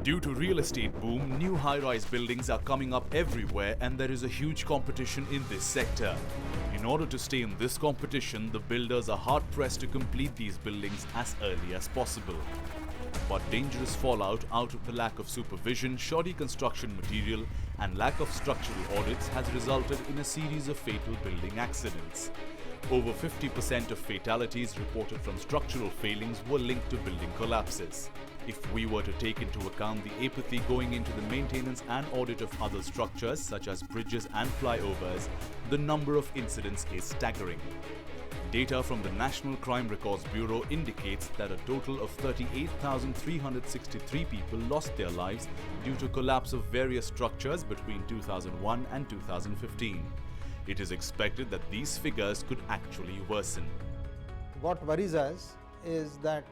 Due to real estate boom, new high-rise buildings are coming up everywhere and there is a huge competition in this sector. In order to stay in this competition, the builders are hard-pressed to complete these buildings as early as possible. But dangerous fallout out of the lack of supervision, shoddy construction material and lack of structural audits has resulted in a series of fatal building accidents. Over 50% of fatalities reported from structural failings were linked to building collapses. If we were to take into account the apathy going into the maintenance and audit of other structures such as bridges and flyovers, the number of incidents is staggering. Data from the National Crime Records Bureau indicates that a total of 38,363 people lost their lives due to collapse of various structures between 2001 and 2015. It is expected that these figures could actually worsen. What worries us is that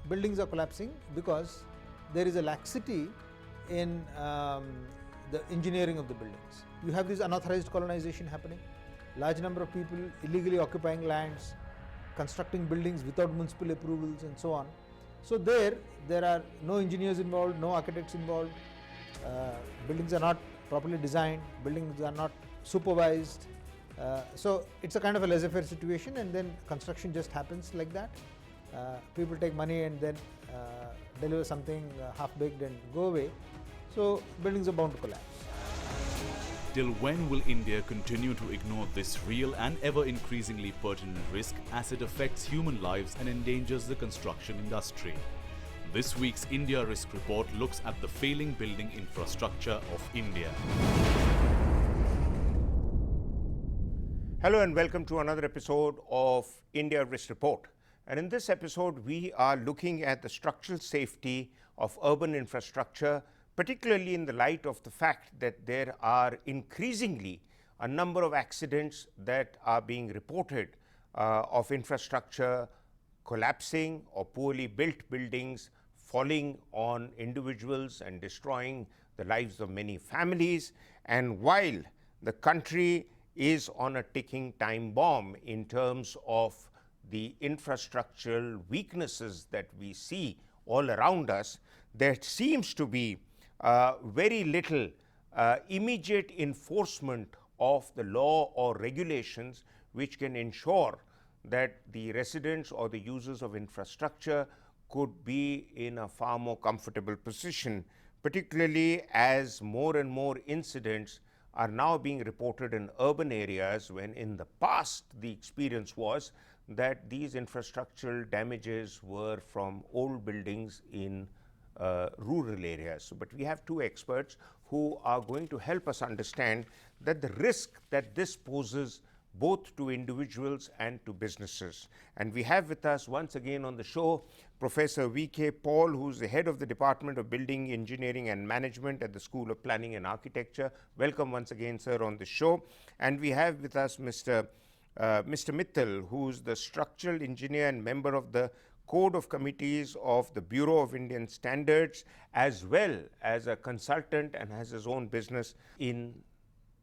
buildings are collapsing because there is a laxity in the engineering of the buildings. You have this unauthorized colonization happening, large number of people illegally occupying lands, constructing buildings without municipal approvals and so on. So there are no engineers involved, no architects involved, buildings are not properly designed, buildings are not supervised. So it's a kind of a laissez-faire situation, and then construction just happens like that. People take money and then deliver something half-baked and go away. So buildings are bound to collapse. Till when will India continue to ignore this real and ever-increasingly pertinent risk as it affects human lives and endangers the construction industry? This week's India Risk Report looks at the failing building infrastructure of India. Hello and welcome to another episode of India Risk Report. And in this episode, we are looking at the structural safety of urban infrastructure, particularly in the light of the fact that there are increasingly a number of accidents that are being reported of infrastructure collapsing or poorly built buildings falling on individuals and destroying the lives of many families. And while the country is on a ticking time bomb in terms of the infrastructural weaknesses that we see all around us, there seems to be very little immediate enforcement of the law or regulations which can ensure that the residents or the users of infrastructure could be in a far more comfortable position, particularly as more and more incidents are now being reported in urban areas, when in the past the experience was that these infrastructural damages were from old buildings in rural areas. But we have two experts who are going to help us understand that the risk that this poses both to individuals and to businesses. And we have with us once again on the show Professor V.K. Paul, who's the head of the Department of Building Engineering and Management at the School of Planning and Architecture. Welcome once again, sir, on the show. And we have with us Mr. Mittal, who's the structural engineer and member of the Code of Committees of the Bureau of Indian Standards, as well as a consultant and has his own business in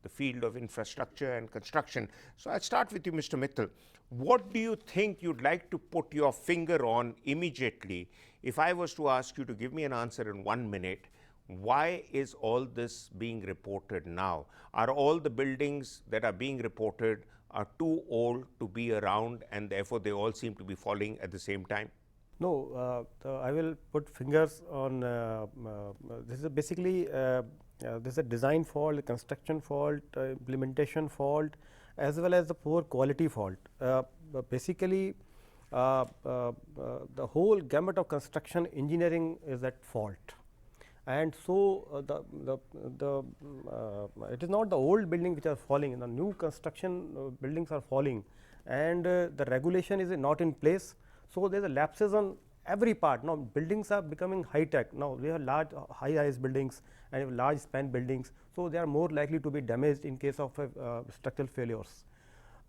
the field of infrastructure and construction. So I'll start with you, Mr. Mittal. What do you think you'd like to put your finger on immediately? If I was to ask you to give me an answer in 1 minute, why is all this being reported now? Are all the buildings that are being reported are too old to be around, and therefore they all seem to be falling at the same time? No, I will put fingers on this is basically this is a design fault, a construction fault, implementation fault, as well as the poor quality fault. Basically, the whole gamut of construction engineering is at fault. And so it is not the old building which are falling, the new construction buildings are falling, and the regulation is not in place. So there is a lapses on every part. Now buildings are becoming high tech. Now we have large high-rise buildings and large span buildings, so they are more likely to be damaged in case of structural failures.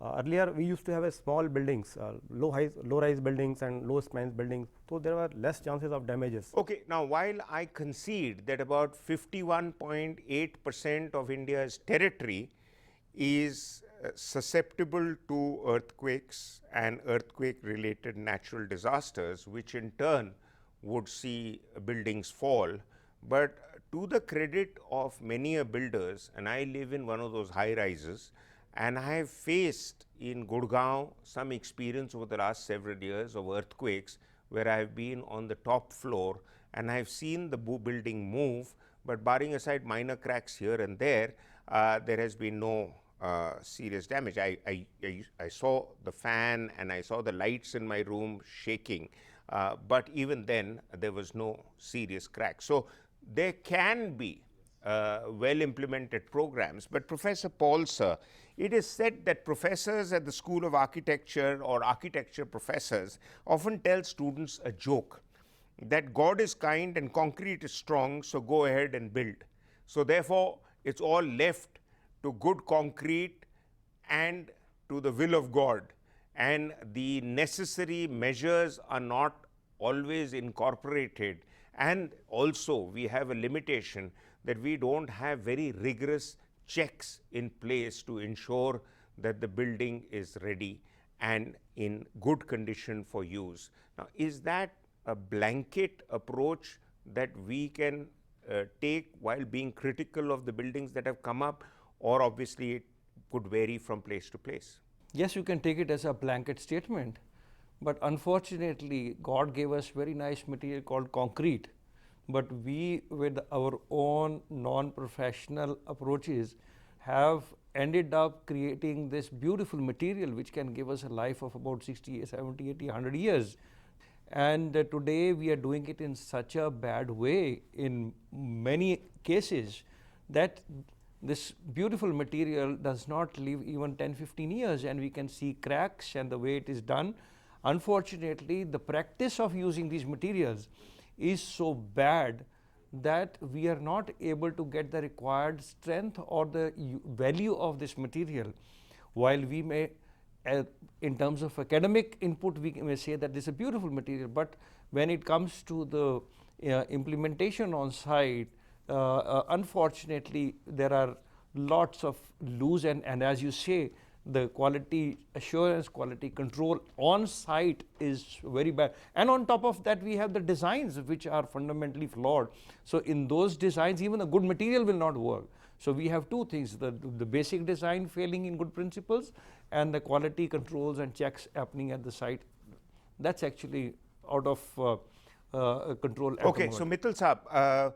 Earlier we used to have a small buildings, low-rise buildings and low span buildings, so there were less chances of damages. Okay, now while I concede that about 51.8% of India's territory is susceptible to earthquakes and earthquake related natural disasters, which in turn would see buildings fall. But to the credit of many builders, and I live in one of those high rises, and I have faced in Gurgaon some experience over the last several years of earthquakes where I have been on the top floor and I have seen the building move, but barring aside minor cracks here and there, there has been no serious damage. I saw the fan and I saw the lights in my room shaking, but even then there was no serious crack. So there can be well implemented programs. But Professor Paul, sir, it is said that professors at the School of Architecture or architecture professors often tell students a joke that God is kind and concrete is strong, so go ahead and build. So therefore, it's all left to good concrete and to the will of God, and the necessary measures are not always incorporated. And also we have a limitation that we don't have very rigorous checks in place to ensure that the building is ready and in good condition for use. Now, is that a blanket approach that we can take while being critical of the buildings that have come up, or obviously it could vary from place to place? Yes, you can take it as a blanket statement, but unfortunately God gave us very nice material called concrete, but we with our own non-professional approaches have ended up creating this beautiful material which can give us a life of about 60, 70, 80, 100 years. And today we are doing it in such a bad way in many cases that this beautiful material does not live even 10, 15 years, and we can see cracks and the way it is done. Unfortunately, the practice of using these materials is so bad that we are not able to get the required strength or the value of this material. While we may, in terms of academic input, we may say that this is a beautiful material, but when it comes to the implementation on site, unfortunately there are lots of loose and as you say, the quality assurance, quality control on site is very bad. And on top of that, we have the designs which are fundamentally flawed. So in those designs, even a good material will not work. So we have two things, the basic design failing in good principles and the quality controls and checks happening at the site. That's actually out of control. Okay, so Mittal Saab,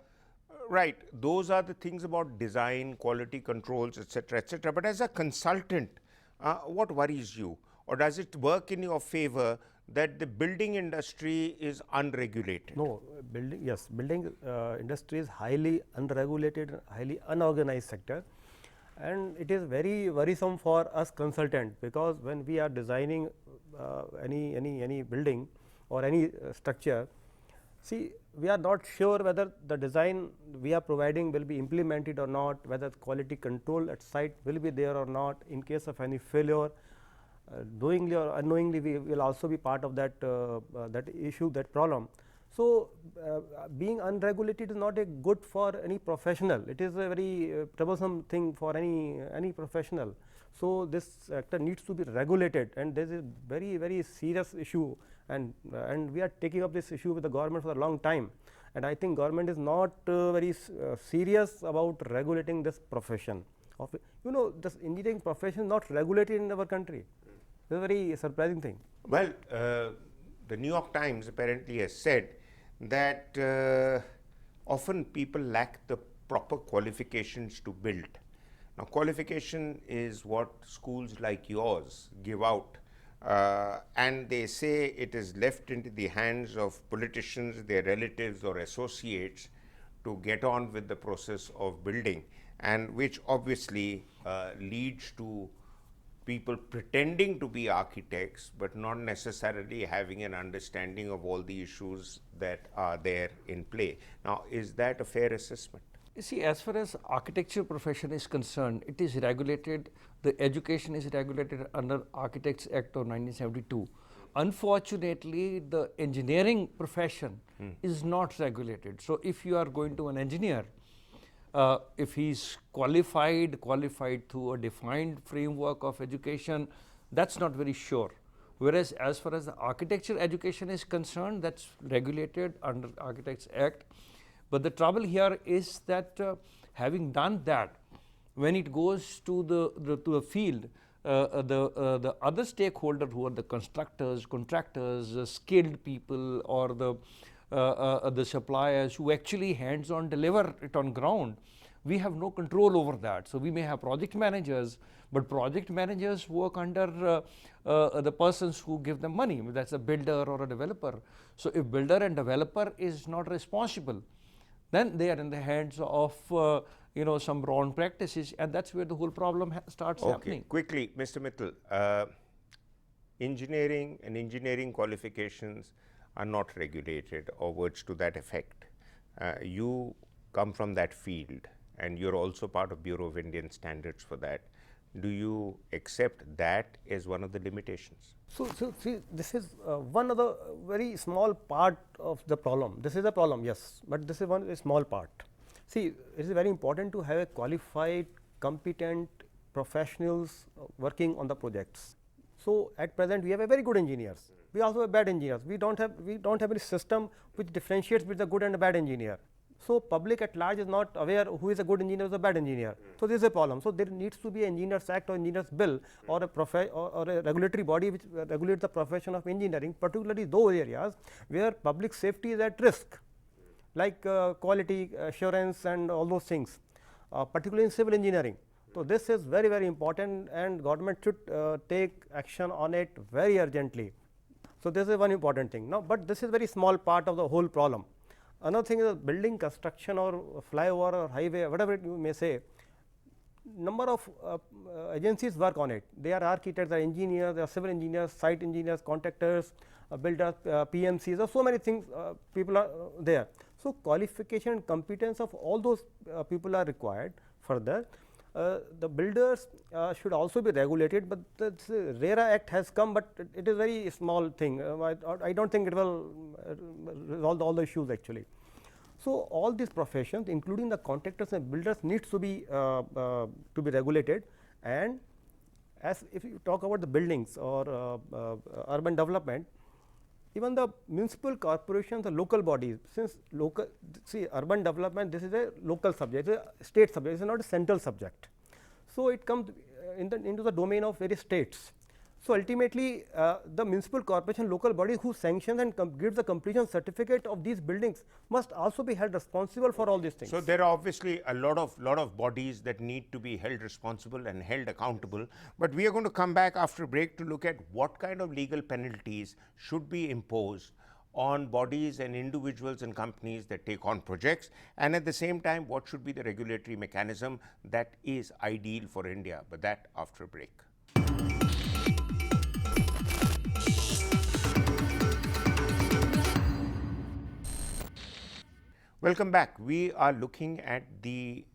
right, those are the things about design, quality controls, etc., etc. But as a consultant, what worries you, or does it work in your favor that the building industry is unregulated? No, building industry is highly unregulated, highly unorganized sector, and it is very worrisome for us consultant, because when we are designing any building or any structure, see, we are not sure whether the design we are providing will be implemented or not, whether quality control at site will be there or not. In case of any failure, knowingly or unknowingly, we will also be part of that that issue, that problem. So, being unregulated is not a good for any professional. It is a very troublesome thing for any professional. So, this sector needs to be regulated, and there is a very serious issue, and we are taking up this issue with the government for a long time, and I think government is not very serious about regulating this profession. This engineering profession is not regulated in our country. It's a very surprising thing. Well, the New York Times apparently has said that often people lack the proper qualifications to build. Now, qualification is what schools like yours give out, and they say it is left into the hands of politicians, their relatives or associates to get on with the process of building, and which obviously leads to people pretending to be architects but not necessarily having an understanding of all the issues that are there in play. Now, is that a fair assessment? You see, as far as architecture profession is concerned, it is regulated, the education is regulated under Architects Act of 1972. Unfortunately, the engineering profession is not regulated. So, if you are going to an engineer, if he is qualified through a defined framework of education, that is not very sure. Whereas as far as the architecture education is concerned, that's regulated under Architects Act. But the trouble here is that having done that, when it goes to the field, the other stakeholder who are the constructors, contractors, skilled people, or the suppliers who actually hands-on deliver it on ground, we have no control over that. So we may have project managers, but project managers work under the persons who give them money. That's a builder or a developer. So if builder and developer is not responsible, then they are in the hands of some wrong practices, and that's where the whole problem starts happening. Quickly, Mr. Mittal, engineering and engineering qualifications are not regulated or words to that effect. You come from that field, and you're also part of Bureau of Indian Standards for that. Do you accept that as one of the limitations? So see, this is one of the very small part of the problem. This is a problem, yes, but this is one small part. See, it is very important to have a qualified, competent professionals working on the projects. So at present, we have a very good engineers. We also have bad engineers. We don't have any system which differentiates between the good and the bad engineer. So public at large is not aware who is a good engineer or a bad engineer. So this is a problem. So there needs to be an Engineers Act or Engineers Bill or a regulatory body which regulates the profession of engineering, particularly those areas where public safety is at risk, like quality assurance and all those things, particularly in civil engineering. So this is very, very important, and government should take action on it very urgently. So this is one important thing. Now, but this is very small part of the whole problem. Another thing is building construction or flyover or highway, whatever you may say, number of agencies work on it. They are architects, they are engineers, they are civil engineers, site engineers, contractors, builders, PMCs, there are so many things, people are there. So qualification and competence of all those people are required further. The builders should also be regulated, but the RERA Act has come, but it is very small thing. I don't think it will resolve all the issues actually. So all these professions, including the contractors and builders, needs to be regulated. And as if you talk about the buildings or urban development, even the municipal corporations, the local bodies, since urban development, this is a local subject, it is a state subject, it is not a central subject. So it comes into the domain of various states. So ultimately, the municipal corporation, local body who sanctions and gives the completion certificate of these buildings must also be held responsible for all these things. So there are obviously a lot of bodies that need to be held responsible and held accountable. But we are going to come back after a break to look at what kind of legal penalties should be imposed on bodies and individuals and companies that take on projects, and at the same time, what should be the regulatory mechanism that is ideal for India. But that after a break. Welcome back. We are looking at the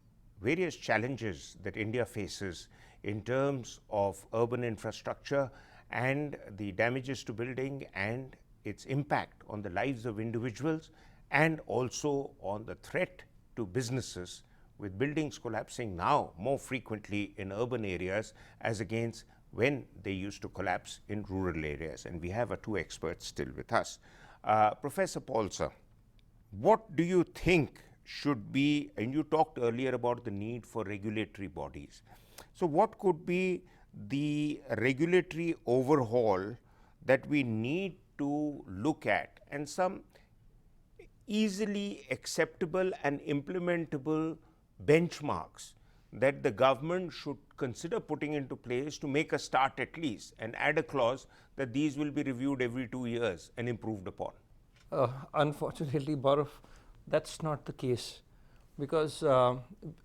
various challenges that India faces in terms of urban infrastructure and the damages to building and its impact on the lives of individuals, and also on the threat to businesses, with buildings collapsing now more frequently in urban areas as against when they used to collapse in rural areas. And we have our two experts still with us. Professor Paulser, what do you think should be, and you talked earlier about the need for regulatory bodies. So what could be the regulatory overhaul that we need to look at, and some easily acceptable and implementable benchmarks that the government should consider putting into place to make a start at least, and add a clause that these will be reviewed every 2 years and improved upon? Unfortunately, Bharat, that's not the case, because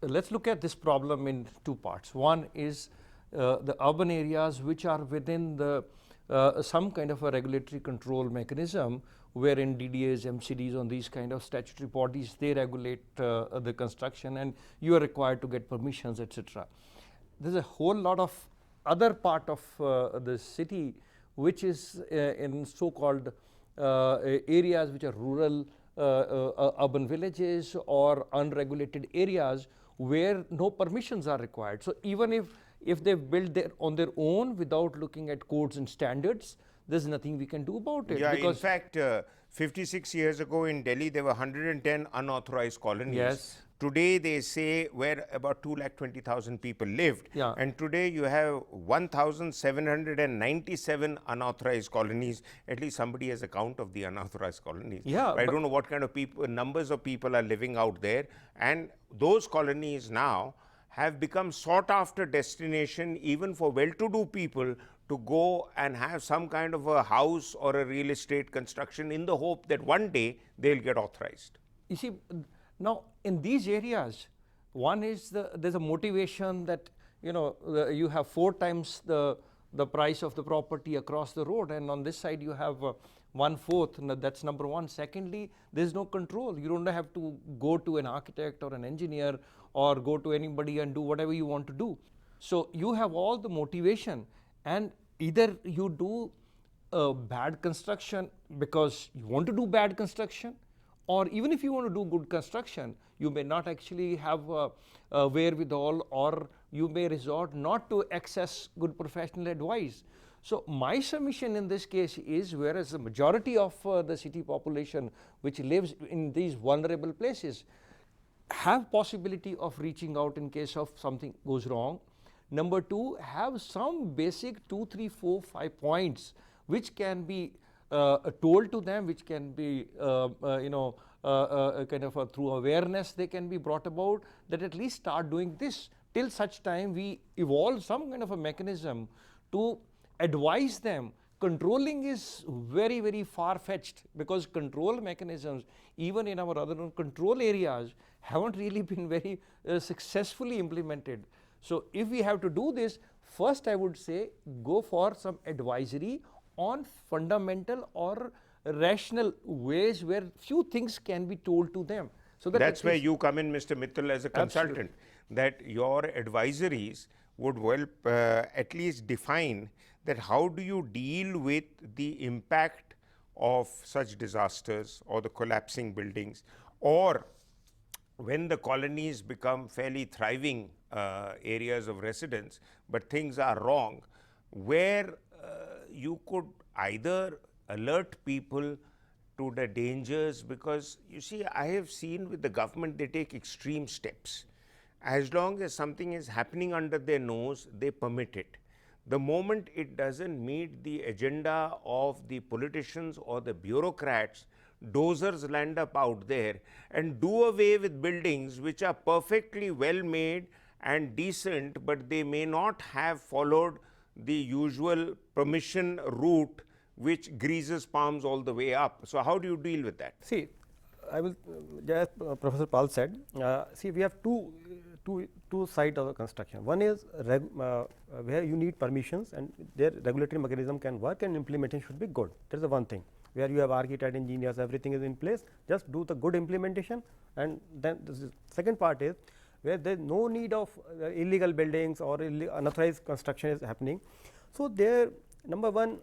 let's look at this problem in two parts. One is the urban areas which are within the some kind of a regulatory control mechanism, wherein DDAs, MCDs on these kind of statutory bodies, they regulate the construction, and you are required to get permissions, etc. There's a whole lot of other part of the city which is in so-called areas which are rural urban villages or unregulated areas where no permissions are required. So even if they build on their own without looking at codes and standards, there's nothing we can do about it. Yeah, in because fact, 56 years ago in Delhi, there were 110 unauthorized colonies. Yes. Today, they say where about 2,20,000 people lived. Yeah. And today, you have 1,797 unauthorized colonies. At least somebody has a count of the unauthorized colonies. Yeah, But I don't know what kind of people, numbers of people are living out there. And those colonies now have become sought after destination even for well-to-do people to go and have some kind of a house or a real estate construction in the hope that one day they'll get authorized. you see, now in these areas, one is there's a motivation that you have 4 times the price of the property across the road, and on this side you have 1/4. That's number one. Secondly, there's no control. You don't have to go to an architect or an engineer or go to anybody and do whatever you want to do. So you have all the motivation, and either you do bad construction because you want to do bad construction, or even if you want to do good construction, you may not actually have wherewithal, or you may resort not to access good professional advice. So my submission in this case is, whereas the majority of the city population which lives in these vulnerable places have possibility of reaching out in case of something goes wrong. Number two, have some basic 2, 3, 4, 5 points which can be told to them, which can be kind of through awareness they can be brought about, that at least start doing this till such time we evolve some kind of a mechanism to advise them. Controlling is very, very far-fetched, because control mechanisms even in our other control areas haven't really been very successfully implemented. So if we have to do this, first I would say go for some advisory on fundamental or rational ways where few things can be told to them. So that's where you come in, Mr. Mittal, as a consultant. Absolutely. That your advisories would help at least define that how do you deal with the impact of such disasters or the collapsing buildings, or when the colonies become fairly thriving areas of residence, but things are wrong, where you could either alert people to the dangers, because you see, I have seen with the government, they take extreme steps. As long as something is happening under their nose, they permit it. The moment it doesn't meet the agenda of the politicians or the bureaucrats, dozers land up out there and do away with buildings which are perfectly well made and decent, but they may not have followed the usual permission route which greases palms all the way up. So how do you deal with that? See, I will, as Professor Pal said, see, we have two sides of the construction. One is where you need permissions and their regulatory mechanism can work and implementation should be good. That is the one thing. Where you have architect, engineers, everything is in place, just do the good implementation. And then the second part is where there is no need of illegal buildings or unauthorized construction is happening. So there, number one,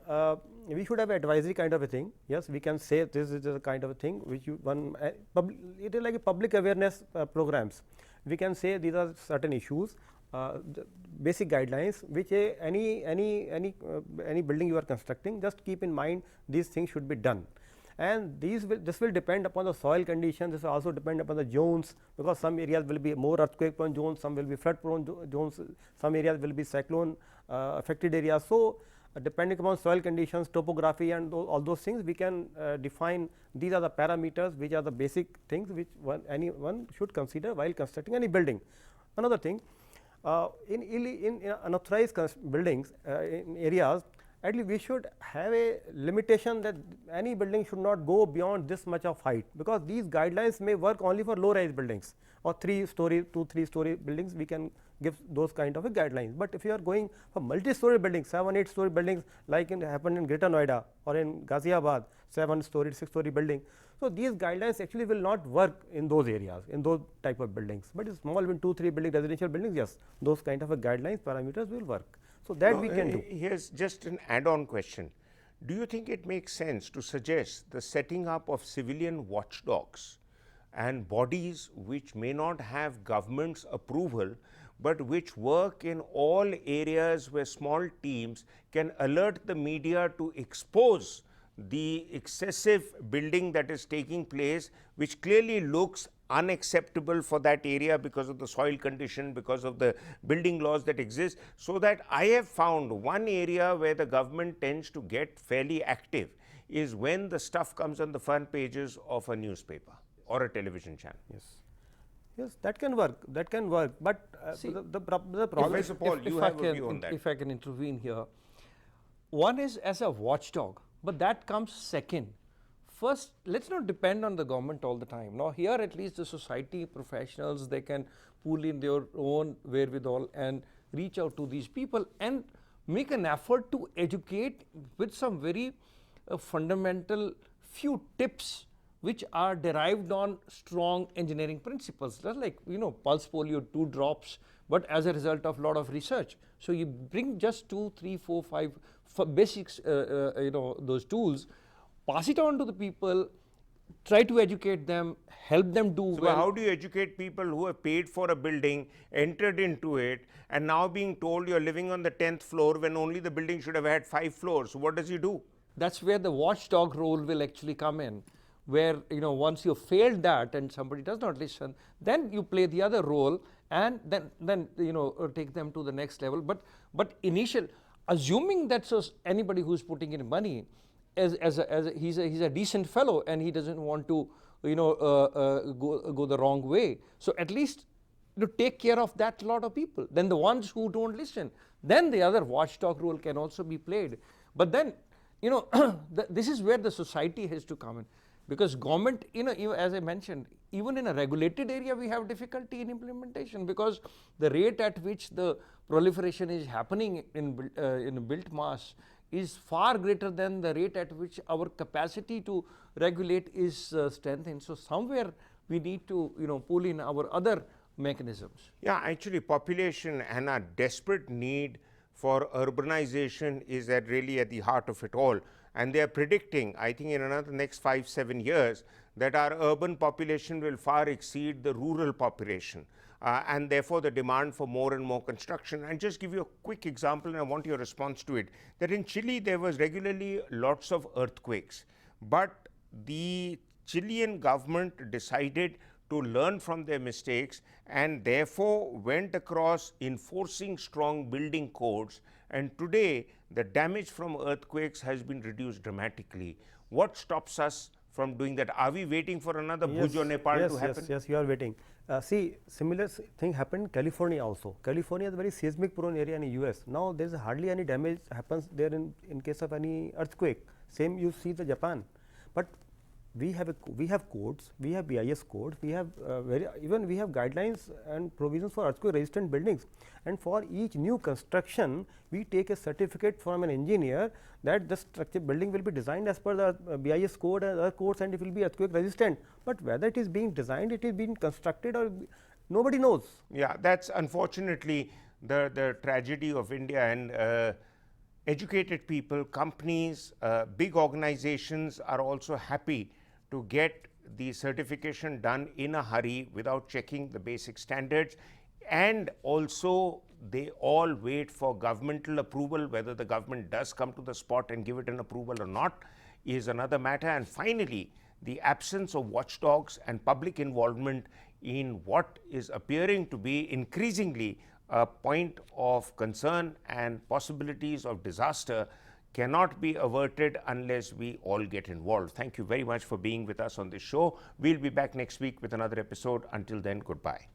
we should have advisory kind of a thing. Yes, we can say this is the kind of a thing which you it is like a public awareness programs. We can say these are certain issues, basic guidelines which any building you are constructing, just keep in mind these things should be done. And this will depend upon the soil conditions. This will also depend upon the zones, because some areas will be more earthquake prone zones, some will be flood prone zones, some areas will be cyclone affected areas. So depending upon soil conditions, topography and all those things, we can define these are the parameters which are the basic things which anyone should consider while constructing any building. Another thing, in unauthorized buildings in areas, at least we should have a limitation that any building should not go beyond this much of height, because these guidelines may work only for low rise buildings or 3-story, 2-3-story buildings. We can give those kind of a guidelines. But if you are going for multi-story buildings, 7-8-story buildings like happened in Greater Noida or in Ghaziabad, 7-story, 6-story building. So these guidelines actually will not work in those areas, in those type of buildings. But in small 2-3 building residential buildings, yes, those kind of a guidelines parameters will work. So that we can do. Here's just an add-on question. Do you think it makes sense to suggest the setting up of civilian watchdogs and bodies which may not have government's approval, but which work in all areas where small teams can alert the media to expose the excessive building that is taking place, which clearly looks unacceptable for that area because of the soil condition, because of the building laws that exist. So that I have found one area where the government tends to get fairly active is when the stuff comes on the front pages of a newspaper or a television channel. Yes. Yes, that can work. That can work. But See, the problem. Professor Paul, you have a view on that. If I can intervene here, one is as a watchdog, but that comes second. First, let's not depend on the government all the time. Now, here at least the society professionals, they can pool in their own wherewithal and reach out to these people and make an effort to educate with some very fundamental few tips which are derived on strong engineering principles. Just like, pulse polio, 2 drops, but as a result of lot of research. So you bring just 2, 3, 4, 5 basics, those tools, pass it on to the people, try to educate them, help them do So well. how do you educate people who have paid for a building, entered into it, and now being told you're living on the 10th floor when only the building should have had 5 floors? So what does he do? That's where the watchdog role will actually come in, where once you failed that and somebody does not listen, then you play the other role and then take them to the next level. But initial, assuming that anybody who's putting in money, he's a decent fellow and he doesn't want to go the wrong way. So at least take care of that lot of people. Then the ones who don't listen, then the other watchdog role can also be played. But then this is where the society has to come in, because government, as I mentioned, even in a regulated area we have difficulty in implementation, because the rate at which the proliferation is happening in built mass is far greater than the rate at which our capacity to regulate is strengthened. So somewhere we need to pull in our other mechanisms. Yeah, actually population and our desperate need for urbanization is really at the heart of it all. And they are predicting, I think in another next 5-7 years, that our urban population will far exceed the rural population. And therefore the demand for more and more construction. And just give you a quick example, and I want your response to it, that in Chile there was regularly lots of earthquakes, but the Chilean government decided to learn from their mistakes and therefore went across enforcing strong building codes, and today the damage from earthquakes has been reduced dramatically. What stops us from doing that? Are we waiting for another Bhuj or Nepal to happen? Yes, you are waiting. See, similar thing happened in California also. California is a very seismic prone area in the US. Now there is hardly any damage happens there in case of any earthquake. Same you see the Japan. But we have codes, we have BIS codes, we have even we have guidelines and provisions for earthquake resistant buildings, and for each new construction we take a certificate from an engineer that the structure building will be designed as per the BIS code and other codes, and it will be earthquake resistant. But whether it is being designed, it is being constructed, or nobody knows. Yeah, that's unfortunately the tragedy of India. And educated people, companies, big organizations are also happy to get the certification done in a hurry without checking the basic standards, and also they all wait for governmental approval. Whether the government does come to the spot and give it an approval or not is another matter. And finally, the absence of watchdogs and public involvement in what is appearing to be increasingly a point of concern and possibilities of disaster cannot be averted unless we all get involved. Thank you very much for being with us on this show. We'll be back next week with another episode. Until then, goodbye.